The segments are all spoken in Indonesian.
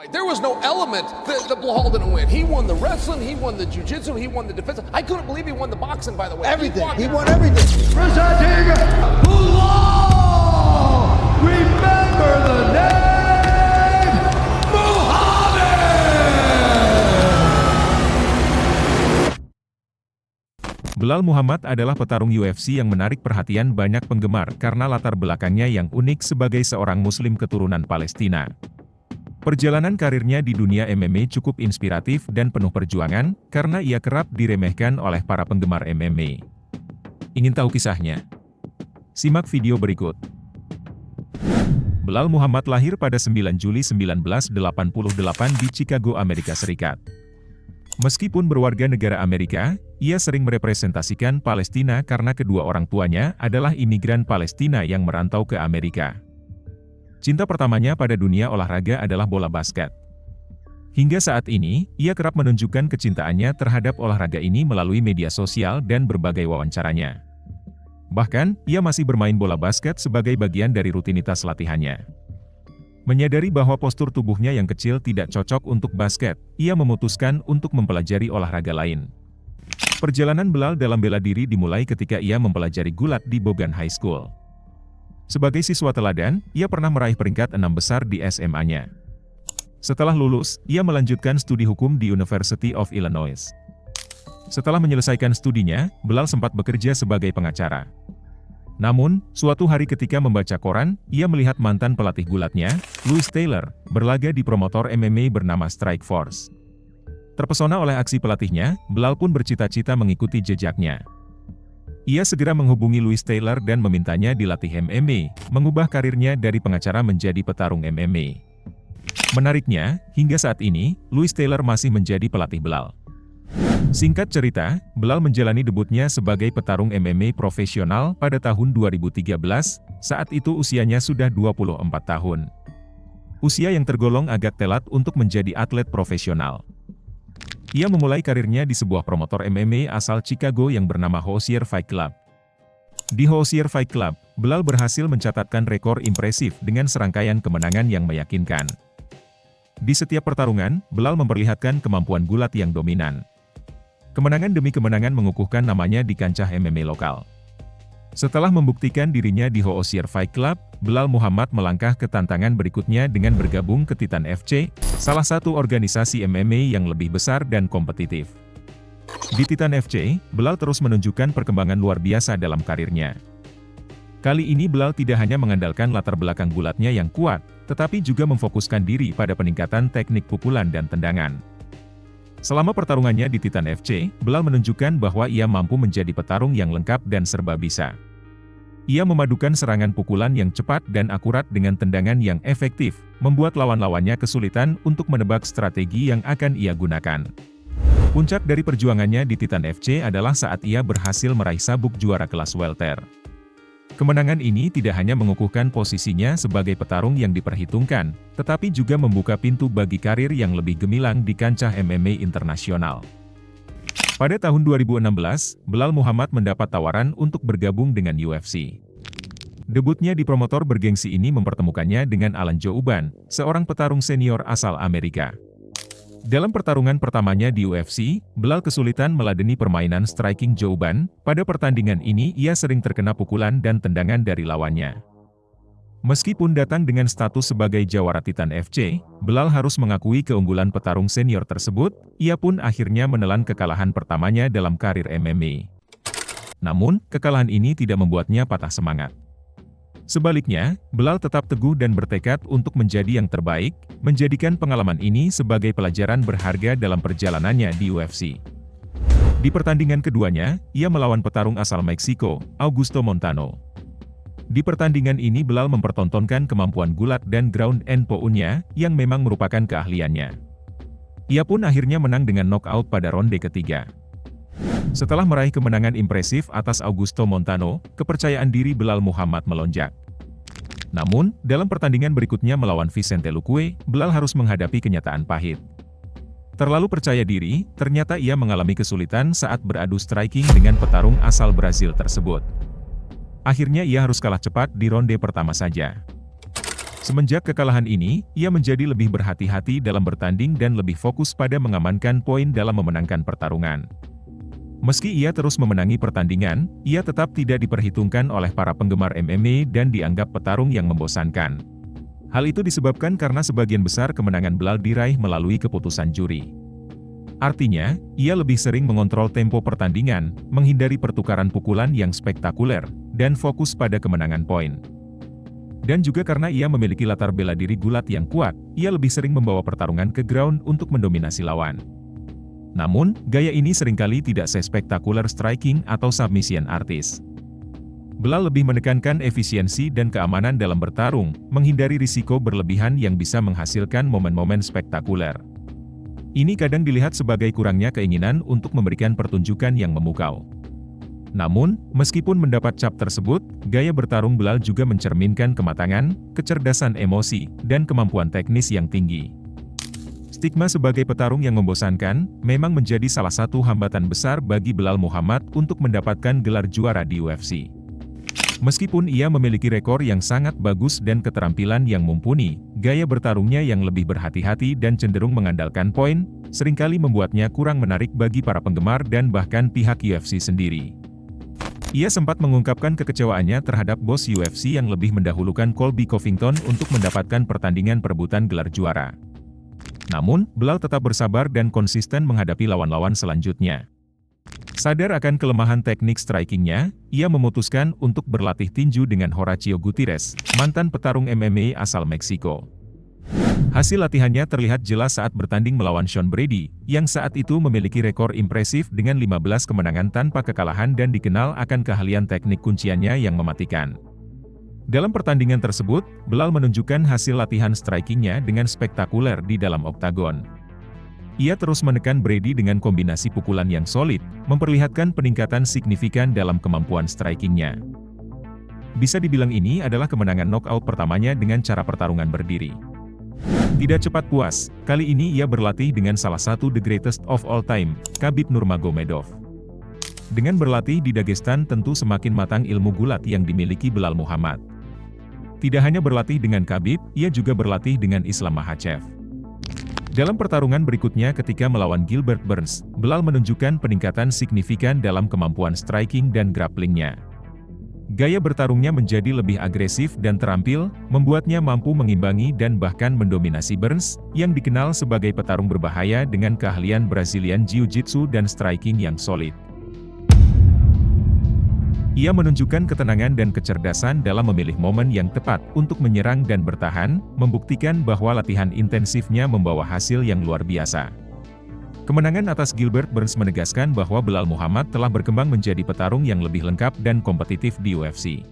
There was no element that Blahal didn't win. He won the wrestling, he won the jiu-jitsu, he won the defense. I couldn't believe he won the boxing, by the way. Everything. He won everything. Presenting Blahal! Remember the name Muhammad! Belal Muhammad adalah petarung UFC yang menarik perhatian banyak penggemar karena latar belakangnya yang unik sebagai seorang muslim keturunan Palestina. Perjalanan karirnya di dunia MMA cukup inspiratif dan penuh perjuangan, karena ia kerap diremehkan oleh para penggemar MMA. Ingin tahu kisahnya? Simak video berikut. Belal Muhammad lahir pada 9 Juli 1988 di Chicago, Amerika Serikat. Meskipun berwarga negara Amerika, ia sering merepresentasikan Palestina karena kedua orang tuanya adalah imigran Palestina yang merantau ke Amerika. Cinta pertamanya pada dunia olahraga adalah bola basket. Hingga saat ini, ia kerap menunjukkan kecintaannya terhadap olahraga ini melalui media sosial dan berbagai wawancaranya. Bahkan, ia masih bermain bola basket sebagai bagian dari rutinitas latihannya. Menyadari bahwa postur tubuhnya yang kecil tidak cocok untuk basket, ia memutuskan untuk mempelajari olahraga lain. Perjalanan Belal dalam bela diri dimulai ketika ia mempelajari gulat di Bogan High School. Sebagai siswa teladan, ia pernah meraih peringkat 6 besar di SMA-nya. Setelah lulus, ia melanjutkan studi hukum di University of Illinois. Setelah menyelesaikan studinya, Belal sempat bekerja sebagai pengacara. Namun, suatu hari ketika membaca koran, ia melihat mantan pelatih gulatnya, Louis Taylor, berlaga di promotor MMA bernama Strike Force. Terpesona oleh aksi pelatihnya, Belal pun bercita-cita mengikuti jejaknya. Ia segera menghubungi Louis Taylor dan memintanya dilatih MMA, mengubah karirnya dari pengacara menjadi petarung MMA. Menariknya, hingga saat ini, Louis Taylor masih menjadi pelatih Belal. Singkat cerita, Belal menjalani debutnya sebagai petarung MMA profesional pada tahun 2013, saat itu usianya sudah 24 tahun. Usia yang tergolong agak telat untuk menjadi atlet profesional. Ia memulai karirnya di sebuah promotor MMA asal Chicago yang bernama Hoosier Fight Club. Di Hoosier Fight Club, Belal berhasil mencatatkan rekor impresif dengan serangkaian kemenangan yang meyakinkan. Di setiap pertarungan, Belal memperlihatkan kemampuan gulat yang dominan. Kemenangan demi kemenangan mengukuhkan namanya di kancah MMA lokal. Setelah membuktikan dirinya di Hoosier Fight Club, Belal Muhammad melangkah ke tantangan berikutnya dengan bergabung ke Titan FC, salah satu organisasi MMA yang lebih besar dan kompetitif. Di Titan FC, Belal terus menunjukkan perkembangan luar biasa dalam karirnya. Kali ini Belal tidak hanya mengandalkan latar belakang gulatnya yang kuat, tetapi juga memfokuskan diri pada peningkatan teknik pukulan dan tendangan. Selama pertarungannya di Titan FC, Belal menunjukkan bahwa ia mampu menjadi petarung yang lengkap dan serba bisa. Ia memadukan serangan pukulan yang cepat dan akurat dengan tendangan yang efektif, membuat lawan-lawannya kesulitan untuk menebak strategi yang akan ia gunakan. Puncak dari perjuangannya di Titan FC adalah saat ia berhasil meraih sabuk juara kelas welter. Kemenangan ini tidak hanya mengukuhkan posisinya sebagai petarung yang diperhitungkan, tetapi juga membuka pintu bagi karir yang lebih gemilang di kancah MMA internasional. Pada tahun 2016, Belal Muhammad mendapat tawaran untuk bergabung dengan UFC. Debutnya di promotor bergengsi ini mempertemukannya dengan Alan Jouban, seorang petarung senior asal Amerika. Dalam pertarungan pertamanya di UFC, Belal kesulitan meladeni permainan striking Jouban. Pada pertandingan ini ia sering terkena pukulan dan tendangan dari lawannya. Meskipun datang dengan status sebagai jawara Titan FC, Belal harus mengakui keunggulan petarung senior tersebut, ia pun akhirnya menelan kekalahan pertamanya dalam karir MMA. Namun, kekalahan ini tidak membuatnya patah semangat. Sebaliknya, Belal tetap teguh dan bertekad untuk menjadi yang terbaik, menjadikan pengalaman ini sebagai pelajaran berharga dalam perjalanannya di UFC. Di pertandingan keduanya, ia melawan petarung asal Meksiko, Augusto Montano. Di pertandingan ini Belal mempertontonkan kemampuan gulat dan ground and pound-nya, yang memang merupakan keahliannya. Ia pun akhirnya menang dengan knockout pada ronde ketiga. Setelah meraih kemenangan impresif atas Augusto Montano, kepercayaan diri Belal Muhammad melonjak. Namun, dalam pertandingan berikutnya melawan Vicente Luque, Belal harus menghadapi kenyataan pahit. Terlalu percaya diri, ternyata ia mengalami kesulitan saat beradu striking dengan petarung asal Brazil tersebut. Akhirnya ia harus kalah cepat di ronde pertama saja. Semenjak kekalahan ini, ia menjadi lebih berhati-hati dalam bertanding dan lebih fokus pada mengamankan poin dalam memenangkan pertarungan. Meski ia terus memenangi pertandingan, ia tetap tidak diperhitungkan oleh para penggemar MMA dan dianggap petarung yang membosankan. Hal itu disebabkan karena sebagian besar kemenangan Belal diraih melalui keputusan juri. Artinya, ia lebih sering mengontrol tempo pertandingan, menghindari pertukaran pukulan yang spektakuler, dan fokus pada kemenangan poin. Dan juga karena ia memiliki latar bela diri gulat yang kuat, ia lebih sering membawa pertarungan ke ground untuk mendominasi lawan. Namun, gaya ini seringkali tidak sespektakuler striking atau submission artis. Belal lebih menekankan efisiensi dan keamanan dalam bertarung, menghindari risiko berlebihan yang bisa menghasilkan momen-momen spektakuler. Ini kadang dilihat sebagai kurangnya keinginan untuk memberikan pertunjukan yang memukau. Namun, meskipun mendapat cap tersebut, gaya bertarung Belal juga mencerminkan kematangan, kecerdasan emosi, dan kemampuan teknis yang tinggi. Stigma sebagai petarung yang membosankan, memang menjadi salah satu hambatan besar bagi Belal Muhammad untuk mendapatkan gelar juara di UFC. Meskipun ia memiliki rekor yang sangat bagus dan keterampilan yang mumpuni, gaya bertarungnya yang lebih berhati-hati dan cenderung mengandalkan poin, seringkali membuatnya kurang menarik bagi para penggemar dan bahkan pihak UFC sendiri. Ia sempat mengungkapkan kekecewaannya terhadap bos UFC yang lebih mendahulukan Colby Covington untuk mendapatkan pertandingan perebutan gelar juara. Namun, Belal tetap bersabar dan konsisten menghadapi lawan-lawan selanjutnya. Sadar akan kelemahan teknik strikingnya, ia memutuskan untuk berlatih tinju dengan Horacio Gutierrez, mantan petarung MMA asal Meksiko. Hasil latihannya terlihat jelas saat bertanding melawan Sean Brady, yang saat itu memiliki rekor impresif dengan 15 kemenangan tanpa kekalahan dan dikenal akan keahlian teknik kunciannya yang mematikan. Dalam pertandingan tersebut, Belal menunjukkan hasil latihan strikingnya dengan spektakuler di dalam oktagon. Ia terus menekan Brady dengan kombinasi pukulan yang solid, memperlihatkan peningkatan signifikan dalam kemampuan strikingnya. Bisa dibilang ini adalah kemenangan knockout pertamanya dengan cara pertarungan berdiri. Tidak cepat puas, kali ini ia berlatih dengan salah satu the greatest of all time, Khabib Nurmagomedov. Dengan berlatih di Dagestan tentu semakin matang ilmu gulat yang dimiliki Belal Muhammad. Tidak hanya berlatih dengan Khabib, ia juga berlatih dengan Islam Makhachev. Dalam pertarungan berikutnya ketika melawan Gilbert Burns, Belal menunjukkan peningkatan signifikan dalam kemampuan striking dan grapplingnya. Gaya bertarungnya menjadi lebih agresif dan terampil, membuatnya mampu mengimbangi dan bahkan mendominasi Burns, yang dikenal sebagai petarung berbahaya dengan keahlian Brazilian Jiu-Jitsu dan striking yang solid. Ia menunjukkan ketenangan dan kecerdasan dalam memilih momen yang tepat untuk menyerang dan bertahan, membuktikan bahwa latihan intensifnya membawa hasil yang luar biasa. Kemenangan atas Gilbert Burns menegaskan bahwa Belal Muhammad telah berkembang menjadi petarung yang lebih lengkap dan kompetitif di UFC.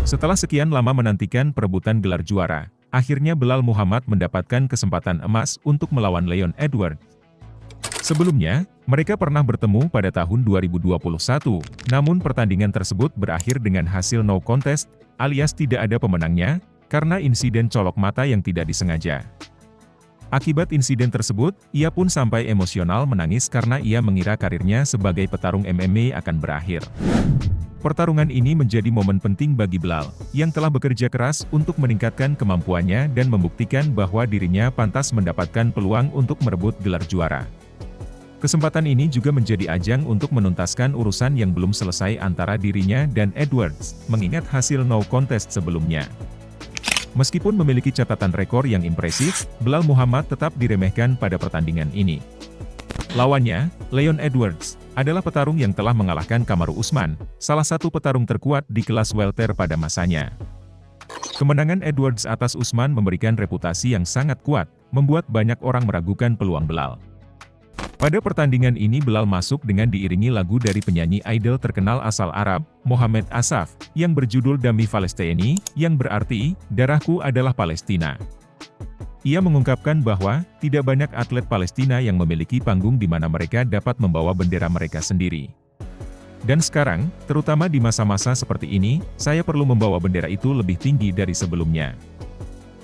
Setelah sekian lama menantikan perebutan gelar juara, akhirnya Belal Muhammad mendapatkan kesempatan emas untuk melawan Leon Edwards. Sebelumnya, mereka pernah bertemu pada tahun 2021, namun pertandingan tersebut berakhir dengan hasil no contest, alias tidak ada pemenangnya, karena insiden colok mata yang tidak disengaja. Akibat insiden tersebut, ia pun sampai emosional menangis karena ia mengira karirnya sebagai petarung MMA akan berakhir. Pertarungan ini menjadi momen penting bagi Belal, yang telah bekerja keras untuk meningkatkan kemampuannya dan membuktikan bahwa dirinya pantas mendapatkan peluang untuk merebut gelar juara. Kesempatan ini juga menjadi ajang untuk menuntaskan urusan yang belum selesai antara dirinya dan Edwards, mengingat hasil no contest sebelumnya. Meskipun memiliki catatan rekor yang impresif, Belal Muhammad tetap diremehkan pada pertandingan ini. Lawannya, Leon Edwards, adalah petarung yang telah mengalahkan Kamaru Usman, salah satu petarung terkuat di kelas welter pada masanya. Kemenangan Edwards atas Usman memberikan reputasi yang sangat kuat, membuat banyak orang meragukan peluang Belal. Pada pertandingan ini Belal masuk dengan diiringi lagu dari penyanyi idol terkenal asal Arab, Mohamed Asaf, yang berjudul Dami Falestini, yang berarti, darahku adalah Palestina. Ia mengungkapkan bahwa, tidak banyak atlet Palestina yang memiliki panggung di mana mereka dapat membawa bendera mereka sendiri. Dan sekarang, terutama di masa-masa seperti ini, saya perlu membawa bendera itu lebih tinggi dari sebelumnya.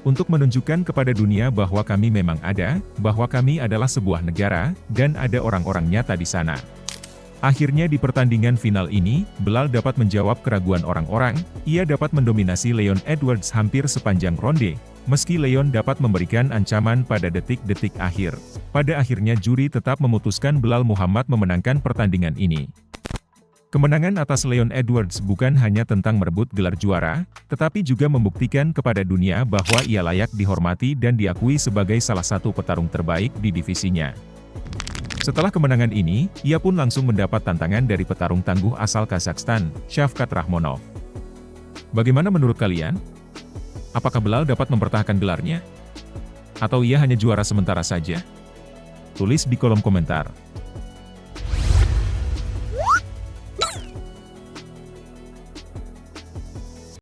Untuk menunjukkan kepada dunia bahwa kami memang ada, bahwa kami adalah sebuah negara, dan ada orang-orang nyata di sana. Akhirnya di pertandingan final ini, Belal dapat menjawab keraguan orang-orang, ia dapat mendominasi Leon Edwards hampir sepanjang ronde, meski Leon dapat memberikan ancaman pada detik-detik akhir. Pada akhirnya juri tetap memutuskan Belal Muhammad memenangkan pertandingan ini. Kemenangan atas Leon Edwards bukan hanya tentang merebut gelar juara, tetapi juga membuktikan kepada dunia bahwa ia layak dihormati dan diakui sebagai salah satu petarung terbaik di divisinya. Setelah kemenangan ini, ia pun langsung mendapat tantangan dari petarung tangguh asal Kazakhstan, Shavkat Rakhmonov. Bagaimana menurut kalian? Apakah Belal dapat mempertahankan gelarnya? Atau ia hanya juara sementara saja? Tulis di kolom komentar.